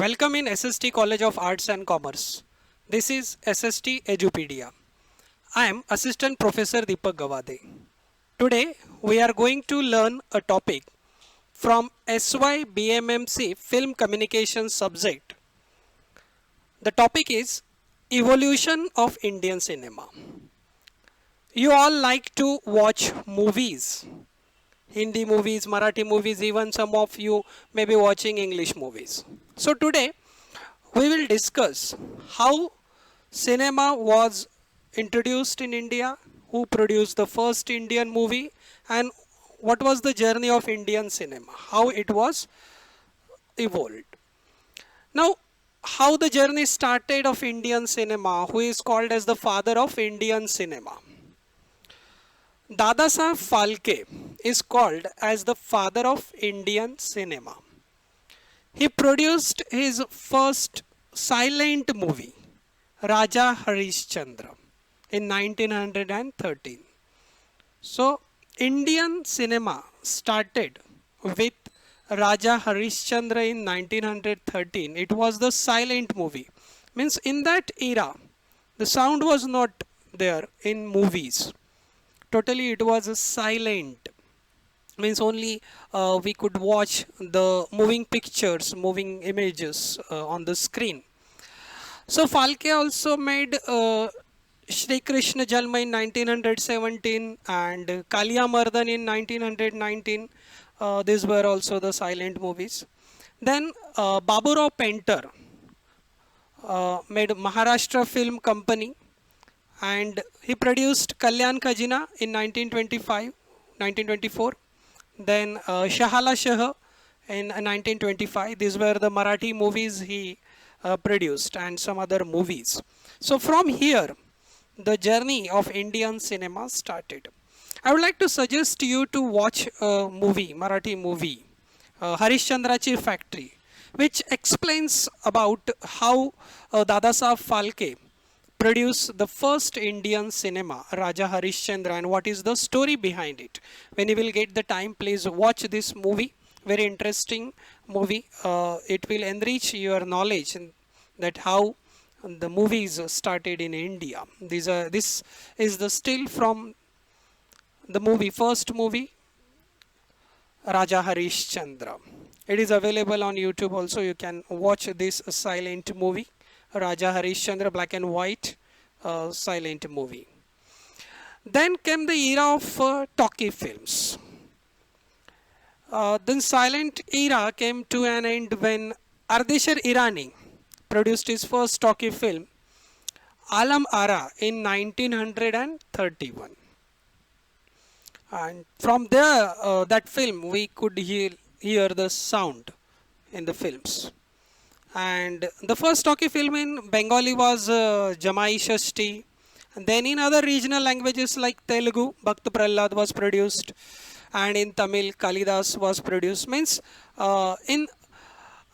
Welcome in SST College of Arts and Commerce. This is SST Edupedia. I am Assistant Professor Deepak Gawade. Today we are going to learn a topic from SY BMMC Film Communication subject. The topic is Evolution of Indian Cinema. You all like to watch movies, Hindi movies, Marathi movies, even some of you may be watching English movies. So today we will discuss how cinema was introduced in India, who produced the first Indian movie, and what was the journey of Indian cinema, how it was evolved. Now, how the journey started of Indian cinema, who is called as the father of Indian cinema. Dadasaheb Phalke is called as the father of Indian cinema. He produced his first silent movie, Raja Harishchandra, in 1913. So, Indian cinema started with Raja Harishchandra in 1913. It was the silent movie. Means in that era, the sound was not there in movies. Totally it was a silent. Means only we could watch the moving pictures, moving images on the screen. So Phalke also made Shri Krishna Jalma in 1917 and Kaliya Mardan in 1919. These were also the silent movies. Then Baburao Painter made Maharashtra Film Company and he produced Kalyan Khajina in 1924. Then Shahala Shah in 1925. These were the Marathi movies he produced and some other movies. So from here, the journey of Indian cinema started. I would like to suggest you to watch a movie, Marathi movie, Harishchandrachi Factory, which explains about how Dadasaheb Phalke produced the first Indian cinema, Raja Harishchandra, and what is the story behind it. When you will get the time, please watch this movie. Very interesting movie. It will enrich your knowledge in that how the movies started in India. This is the still from the movie, first movie, Raja Harishchandra. It is available on YouTube also. You can watch this silent movie, Raja Harishchandra, black and white silent movie. Then came the era of talkie films. Then silent era came to an end when Ardeshir Irani produced his first talkie film, Alam Ara, in 1931. And from there, that film, we could hear the sound in the films. And the first talkie film in Bengali was Jamai Shashti. And then in other regional languages like Telugu, Bhakt Prahlad was produced. And in Tamil, Kalidas was produced. Means in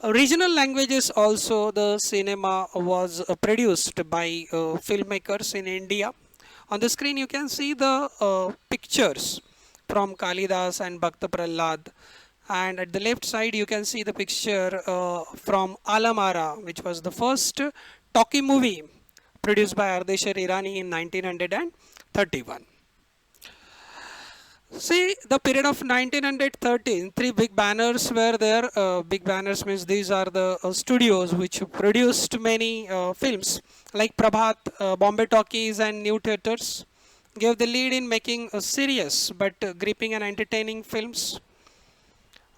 regional languages also the cinema was produced by filmmakers in India. On the screen you can see the pictures from Kalidas and Bhakt Prahlad. And at the left side you can see the picture from Alam Ara, which was the first talkie movie produced by Ardeshir Irani in 1931. See, the period of 1913, three big banners were there. Big banners means these are the studios which produced many films like Prabhat, Bombay Talkies and New Theatres. Gave the lead in making serious but gripping and entertaining films.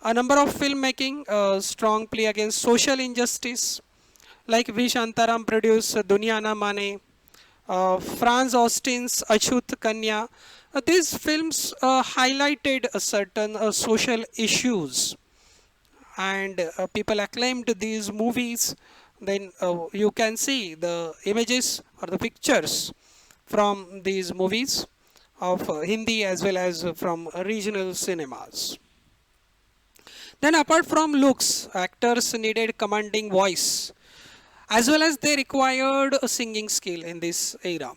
A number of filmmaking strong plea against social injustice, like V. Shantaram produced Duniya Na Mane, Franz Austin's Achut Kanya. These films highlighted certain social issues, and people acclaimed these movies. Then you can see the images or the pictures from these movies of Hindi as well as from regional cinemas. Then apart from looks, actors needed commanding voice as well as they required a singing skill in this era.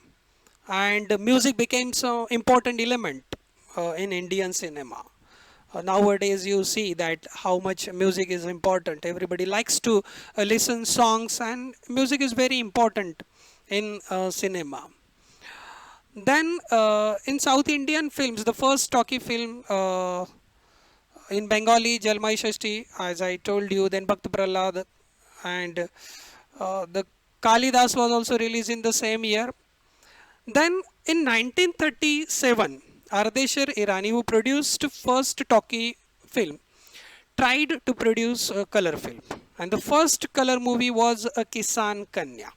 And music became some important element in Indian cinema. Nowadays you see that how much music is important. Everybody likes to listen songs, and music is very important in cinema. Then in South Indian films, the first talkie film in Bengali, Jalmai Shashti, as I told you, then Bhakt Prahlad, and the Kalidas was also released in the same year. Then in 1937, Ardeshir Irani, who produced first talkie film, tried to produce a color film. And the first color movie was a Kisan Kanya.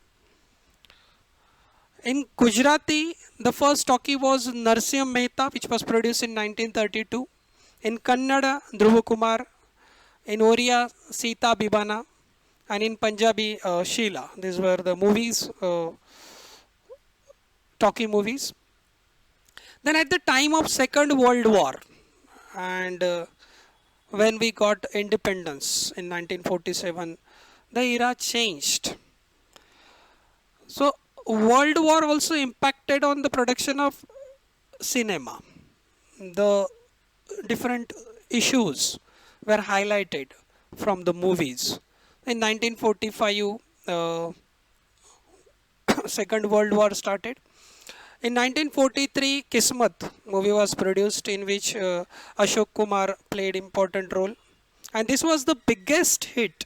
In Gujarati, the first talkie was Narsimha Mehta, which was produced in 1932. In Kannada, Dhruva Kumar. In Oriya, Sita Bibana. And in Punjabi, Sheila. These were the movies, talkie movies. Then at the time of Second World War, and when we got independence in 1947, the era changed. So World War also impacted on the production of cinema. The different issues were highlighted from the movies. In 1945, Second World War started. In 1943, Kismat movie was produced, in which Ashok Kumar played important role, and this was the biggest hit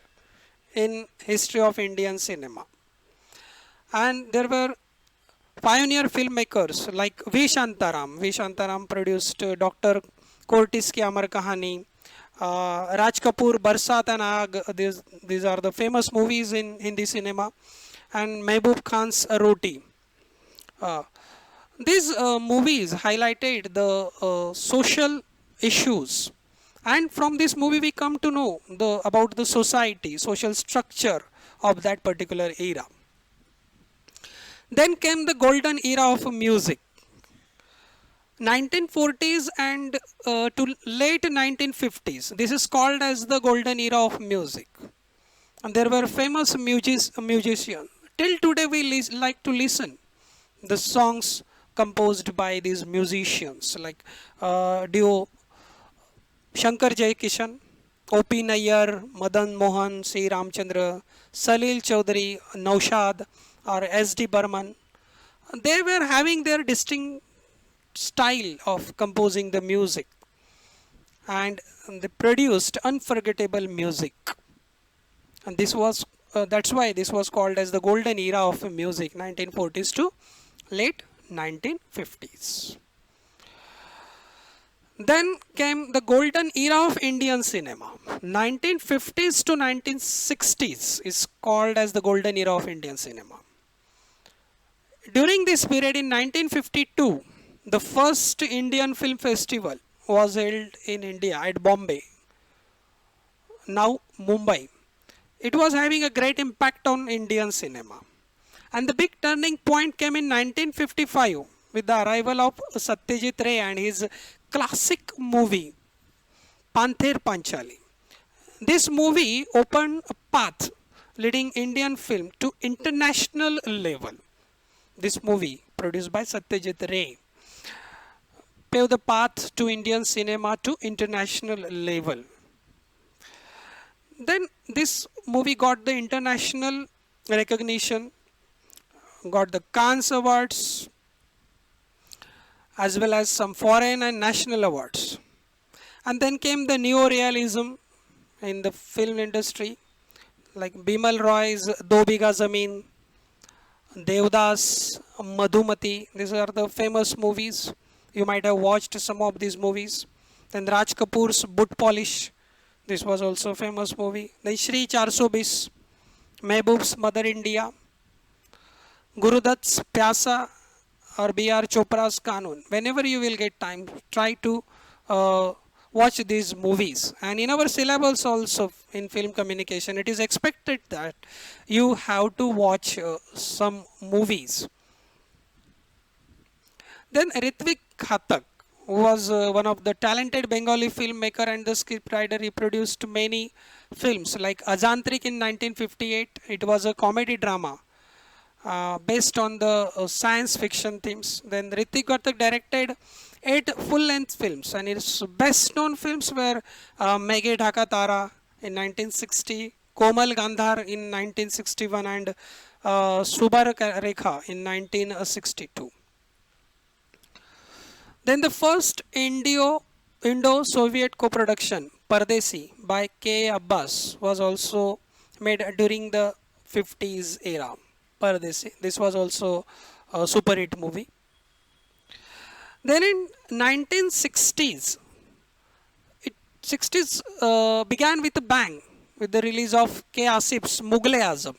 in history of Indian cinema. And there were pioneer filmmakers like V. Shantaram. V. Shantaram produced Dr. Cortis Ki Amar Kahani, Raj Kapoor, Barsat and Aag. These are the famous movies in Hindi cinema, and Mehboob Khan's Roti. These movies highlighted the social issues, and from this movie we come to know about the society, social structure of that particular era. Then came the golden era of music. 1940s and to late 1950s. This is called as the golden era of music. And there were famous musicians. Till today we like to listen the songs composed by these musicians, like duo Shankar Jaikishan, O.P. Nayyar, Madan Mohan, C. Ramchandra, Salil Chaudhary, Naushad, or S.D. Burman. They were having their distinct style of composing the music, and they produced unforgettable music. And this was that's why this was called as the golden era of music, 1940s to late 1950s. Then came the golden era of Indian cinema. 1950s to 1960s is called as the golden era of Indian cinema. During this period, in 1952, the first Indian Film Festival was held in India at Bombay, now Mumbai. It was having a great impact on Indian cinema. And the big turning point came in 1955 with the arrival of Satyajit Ray and his classic movie, Panther Panchali. This movie opened a path leading Indian film to international level. This movie, produced by Satyajit Ray, paved the path to Indian cinema to international level. Then this movie got the international recognition, got the Cannes Awards, as well as some foreign and national awards. And then came the neo-realism in the film industry, like Bimal Roy's Do Bigha Zameen, Devdas, Madhumati. These are the famous movies. You might have watched some of these movies. Then Raj Kapoor's Boot Polish. This was also a famous movie. Then Shri 420, Mehboob's Mother India, Gurudutt's Pyasa, or B.R. Chopra's Kanun. Whenever you will get time, try to watch these movies. And in our syllabus also in film communication, it is expected that you have to watch some movies. Then Ritvik Khatak was one of the talented Bengali filmmaker and the scriptwriter. He produced many films like Ajantrik in 1958. It was a comedy drama. based on the science fiction themes. Then Ritik Ghatak directed 8 full-length films, and his best-known films were Meghe Dhaka Tara in 1960, Komal Gandhar in 1961, and Subar Rekha in 1962. Then the first Indo-Soviet co-production, Pardesi, by K. Abbas, was also made during the 50s era. Pardesi. This was also a super hit movie. Then in 1960s, 60s began with a bang with the release of K. Asif's Mughal-e-Azam.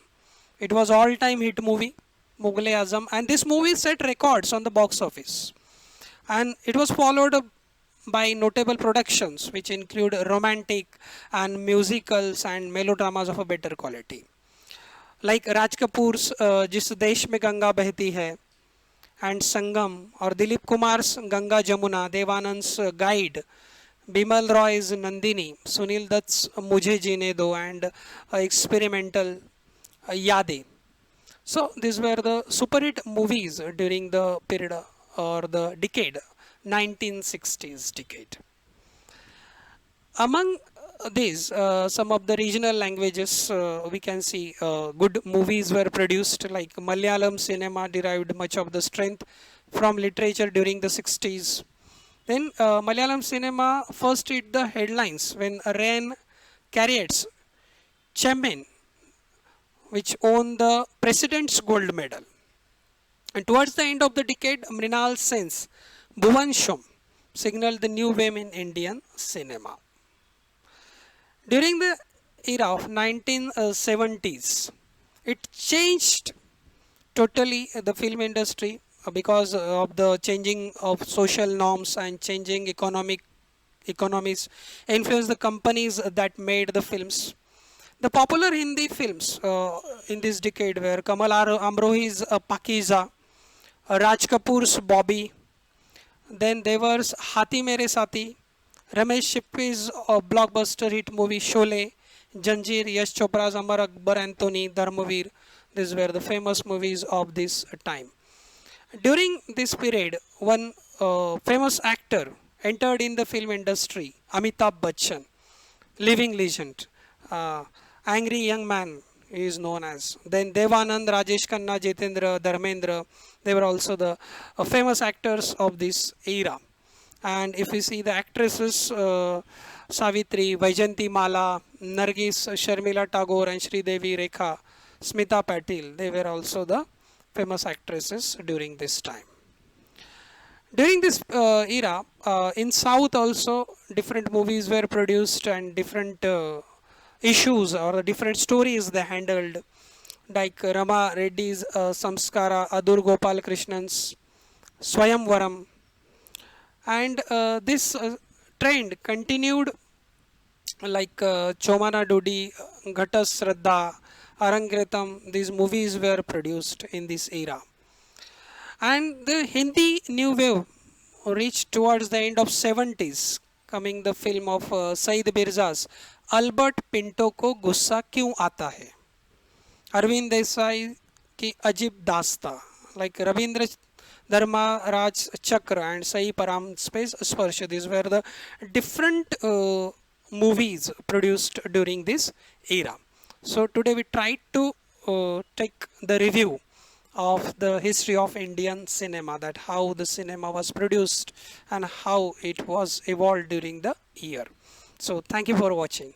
It was all-time hit movie, Mughal-e-Azam, and this movie set records on the box office. And it was followed up by notable productions which include romantic and musicals and melodramas of a better quality, like Raj Kapoor's Jis Desh Mein Ganga Behti Hai and Sangam, or Dilip Kumar's Ganga Jamuna, Devanand's Guide, Bimal Roy's Nandini, Sunil Dutt's Mujhe Jeene Do, and experimental Yade. So these were the super hit movies during the period or the decade, 1960s decade. Among these, some of the regional languages, we can see good movies were produced, like Malayalam cinema derived much of the strength from literature during the 60s. Then Malayalam cinema first hit the headlines when Rain Carriot's Chemin, which won the President's Gold Medal. And towards the end of the decade, Mrinal Sen's Bhuvan Shom signaled the new wave in Indian cinema. During the era of 1970s, it changed totally the film industry because of the changing of social norms and changing economies influenced the companies that made the films. The popular Hindi films in this decade were Kamal Amrohi's Pakiza, Raj Kapoor's Bobby, then there was Hathi Mere Saathi, Ramesh Sippy's blockbuster hit movie Sholay, Janjeer, Yash Chopra's Amar Akbar Anthony, Dharmavir. These were the famous movies of this time. During this period, one famous actor entered in the film industry, Amitabh Bachchan, living legend, angry young man he is known as. Then Devanand, Rajesh Khanna, Jitendra, Dharmendra, they were also the famous actors of this era. And if we see the actresses, Savitri, Vaijanti Mala, Nargis, Sharmila Tagore, and Sridevi Rekha, Smita Patil, they were also the famous actresses during this time. During this era, in South also different movies were produced and different issues or different stories they handled, like Rama Reddy's Samskara, Adur Gopal Krishnan's Swayamvaram. And this trend continued, like Chomana Dodi, Ghatas Shraddha, Arangretam. These movies were produced in this era. And the Hindi new wave reached towards the end of 70s, coming the film of Said Birza's Albert Pinto Ko Gussa Kyun Aata Hai, Arvind Desai Ki Ajib Dasta, like Ravindra Dharma Raj Chakra and Sai Param Space Sparsha. These were the different movies produced during this era. So today we tried to take the review of the history of Indian cinema, that how the cinema was produced and how it was evolved during the year. So thank you for watching.